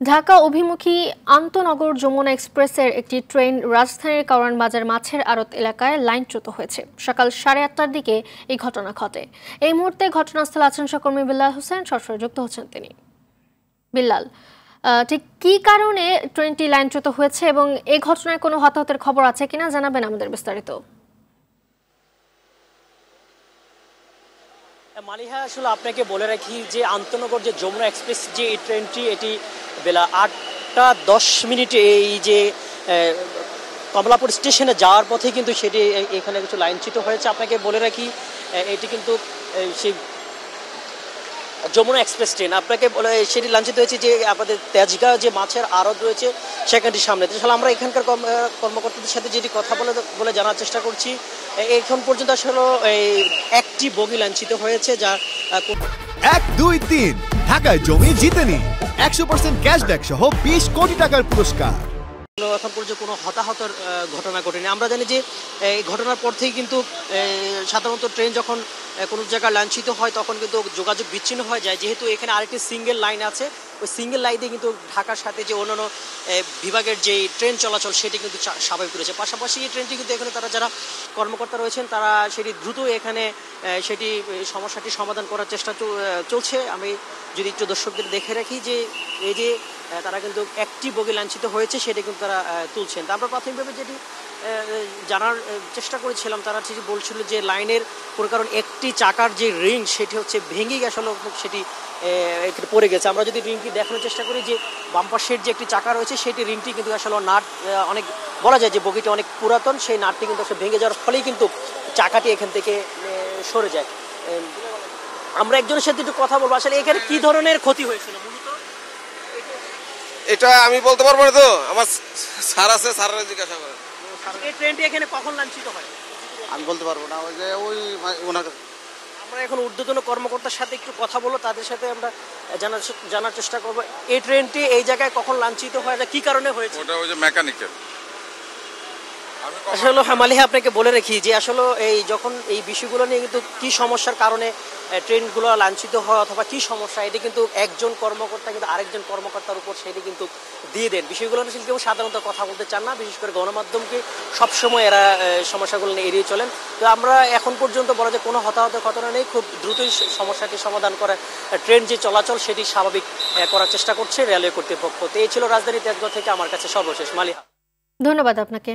ঢাকা অভিমুখী আন্তনগর যমুনা এক্সপ্রেসের একটি ট্রেন রাজধানীর কারওয়ান বাজার মাছের আড়ত এলাকায় লাইনচ্যুত হয়েছে। সকাল 8:30টার দিকে এই ঘটনা ঘটে। এই মুহূর্তে ঘটনাস্থলে আছেন সহকর্মী বিল্লাল হোসেন, সরাসরি যুক্ত হচ্ছেন তিনি। বিল্লাল, ঠিক কী কারণে ট্রেনটি লাইনচ্যুত হয়েছে এবং এই ঘটনায় কোনো হতাহতের খবর আছে কিনা জানাবেন আমাদের বিস্তারিত। মালিহা, আসলে আপনাকে বলে রাখি যে আন্তনগর যে যমুনা এক্সপ্রেস যে এই ট্রেনটি এটি বেলা 8:10 এই যে কমলাপুর স্টেশনে যাওয়ার পথে কিন্তু সেটি এখানে কিছু লাইনচ্যুত হয়েছে। আপনাকে বলে রাখি এটি কিন্তু সেই যমুনা এক্সপ্রেস ট্রেন আপনাকে বলে সেটি লাইনচ্যুত হয়েছে যে আমাদের তেজগাঁও যে মাছের আড়ত রয়েছে সেখানটির সামনে। তাহলে আমরা এখানকার কর্মকর্তাদের সাথে যেটি কথা বলে জানার চেষ্টা করছি। এখন পর্যন্ত আসলে একটি বগি লাইনচ্যুত হয়েছে, যা 1, 2, 3 ঢাকায় জমি জিতে নিন 100% ক্যাশব্যাক সহ 20 কোটি টাকার পুরস্কার। এখন পর্যন্ত কোনো হতাহতের ঘটনা ঘটেনি। আমরা জানি যে এই ঘটনার পর থেকেই কিন্তু সাধারণত ট্রেন যখন কোনো জায়গায় লাইনচ্যুত হয় তখন কিন্তু যোগাযোগ বিচ্ছিন্ন হয়ে যায়। যেহেতু এখানে আরেকটি সিঙ্গেল লাইন আছে, ওই সিঙ্গেল লাইনে কিন্তু ঢাকার সাথে যে অন্যান্য বিভাগের যে ট্রেন চলাচল সেটি কিন্তু স্বাভাবিক রয়েছে। পাশাপাশি এই ট্রেনটি কিন্তু এখানে তারা যারা কর্মকর্তা রয়েছেন তারা সেটি দ্রুত এখানে সেটি সমস্যাটি সমাধান করার চেষ্টা চলছে। আমি যদি একটু দর্শকদের দেখে রাখি যে এই যে তারা কিন্তু একটি বগি লাইনচ্যুত হয়েছে সেটা কিন্তু তারা তুলছেন। আমরা প্রাথমিকভাবে যেটি জানার চেষ্টা করেছিলাম তারা ঠিক বলছিল যে লাইনের কোনো কারণ একটি চাকার যে রিং সেটি হচ্ছে ভেঙে গেছে, সেটি এখানে পড়ে গেছে। আমরা যদি রিংটি দেখানোর চেষ্টা করি যে বাম্পার সেট যে একটি চাকা রয়েছে সেটি রিংটি কিন্তু আসলে নাট অনেক বলা যায় যে বগিটি অনেক পুরাতন, সেই নাটটি কিন্তু আসলে ভেঙে যাওয়ার ফলেই কিন্তু চাকাটি এখান থেকে সরে যায়। আমরা একজনের সাথে একটু কথা বলবো, আসলে এখানে কি ধরনের ক্ষতি হয়েছিল মূলত এটা আমি বলতে পারবো না, তো আমার স্যার আছে, স্যারের জিজ্ঞাসা করেন। এই ট্রেনটি এখানে কখন লাইনচ্যুত হয় আমি বলতে পারবো না, ওই যে ওনাকে আমরা এখন ঊর্ধ্বতন কর্মকর্তার সাথে একটু কথা বলবো, তাদের সাথে আমরা জানার চেষ্টা করবো এই ট্রেনটি এই জায়গায় কখন লাইনচ্যুত হয়, কি কারণে হয়েছে। ওটা ওই যে মেকানিক্যাল। আসলে মালিহা আপনাকে বলে রাখি যে আসলে এই যখন এই বিষয়গুলো নিয়ে কিন্তু কি সমস্যার কারণে ট্রেনগুলো লাঞ্ছিত হয় অথবা কি সমস্যা, এটি কিন্তু একজন কর্মকর্তা কিন্তু আরেকজন কর্মকর্তার উপর সেটি কিন্তু দিয়ে দেন। বিষয়গুলো নিয়ে কেউ সাধারণত কথা বলতে চান না, বিশেষ করে গণমাধ্যমকে সবসময় এরা সমস্যাগুলো নিয়ে এড়িয়ে চলেন। তো আমরা এখন পর্যন্ত বলা যায় কোনো হতাহতের ঘটনা নেই, খুব দ্রুতই সমস্যাটি সমাধান করে ট্রেন যে চলাচল সেটি স্বাভাবিক করার চেষ্টা করছে রেলওয়ে কর্তৃপক্ষ। তো এই ছিল রাজধানী তেজগাঁও থেকে আমার কাছে সর্বশেষ। মালিহা, ধন্যবাদ আপনাকে।